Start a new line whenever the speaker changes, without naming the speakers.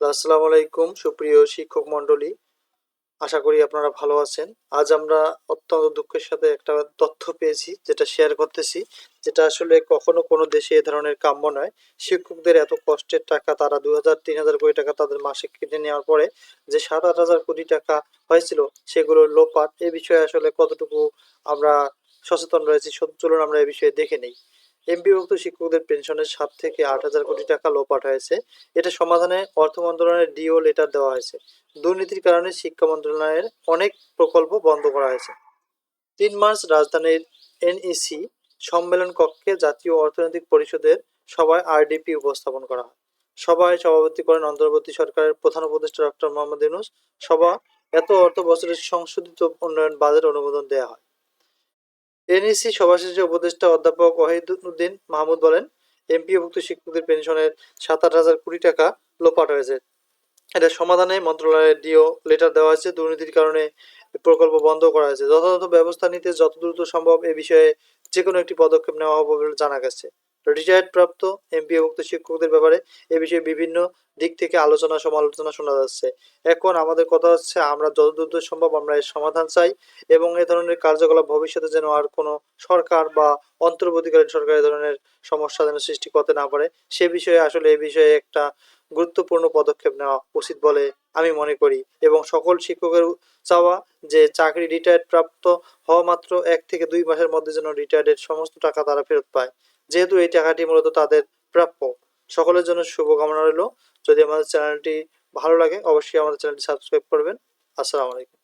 আসসালামু আলাইকুম সুপ্রিয় শিক্ষক মণ্ডলী। আশা করি আপনারা ভালো আছেন। আজ আমরা অত্যন্ত দুঃখের সাথে একটা তথ্য পেয়েছি যেটা শেয়ার করতেছি। যেটা আসলে কখনো কোনো দেশে এ ধরনের কাম্য নয়। শিক্ষকদের এত কষ্টের টাকা তারা ২,০০০-৩,০০০ কোটি টাকা তাদের মাসে কেটে নেওয়ার পরে যে ৭-৮,০০০ কোটি টাকা হয়েছিল সেগুলো লোপাট। এ বিষয়ে আসলে কতটুকু আমরা সচেতন রয়েছি চলুন আমরা এ বিষয়ে দেখে নেই। এমপিওভুক্ত শিক্ষকদের পেনশনের ৭ থেকে ৮ হাজার কোটি টাকা লোপাট হয়েছে। এটা সমাধানে অর্থ মন্ত্রণালয়ের ডিও লেটার দেওয়া হয়েছে। দুর্নীতির কারণে শিক্ষা মন্ত্রণালয়ের অনেক প্রকল্প বন্ধ করা হয়েছে। ৩ মার্চ রাজধানীর এনইসি সম্মেলন কক্ষে জাতীয় অর্থনৈতিক পরিষদের সভায় আরডিপি উপস্থাপন করা হয়। সভায় সভাপতি করেন অন্তর্বর্তী সরকারের প্রধান উপদেষ্টা ডক্টর মোহাম্মদ ইউনূস। সভা এত অর্থ বছরের সংশোধিত উন্নয়ন বাজেট অনুমোদন দেওয়া হয়। এনইসি সভা শেষে উপদেষ্টা অধ্যাপক ওয়াহিদুদ্দিন মাহমুদ বলেন, এমপিওভুক্ত শিক্ষকদের পেনশনের ৭-৮ হাজার কোটি টাকা লোপাট হয়েছে। এটা সমাধানে মন্ত্রণালয়ের ডিও লেটার দেওয়া হয়েছে। দুর্নীতির কারণে প্রকল্প বন্ধ করা হয়েছে। যথাযথ ব্যবস্থা নিতে যত দ্রুত সম্ভব এ বিষয়ে যে কোনো একটি পদক্ষেপ নেওয়া হবে বলে জানা গেছে। রিটায়ার্ড প্রাপ্ত এমপিওভুক্ত শিক্ষকদের ব্যাপারে এ বিষয়ে বিভিন্ন দিক থেকে আলোচনা সমালোচনা শোনা যাচ্ছে। এখন আমাদের কথা হচ্ছে আমরা যত দ্রুত সম্ভব আমরা এর সমাধান চাই এবং এ ধরনের কার্যকলাপ ভবিষ্যতে যেন আর কোনো সরকার বা অন্তর্বর্তীকালীন সরকার এ ধরনের সমস্যা যেন সৃষ্টি করতে না পারে সে বিষয়ে আসলে এ বিষয়ে একটা গুরুত্বপূর্ণ পদক্ষেপ নেওয়া উচিত বলে আমি মনে করি এবং সকল শিক্ষকের চাওয়া যে চাকরি রিটায়ার্ড প্রাপ্ত হওয়া মাত্র ১ থেকে ২ মাসের মধ্যে যেন রিটায়ার্ডের সমস্ত টাকা তারা ফেরত পায়, যেহেতু এই টাকাটি মূলত তাদের প্রাপ্য। সকলের জন্য শুভকামনা রইল। যদি আমাদের চ্যানেলটি ভালো লাগে অবশ্যই আমাদের চ্যানেলটি সাবস্ক্রাইব করবেন। আসসালামু আলাইকুম।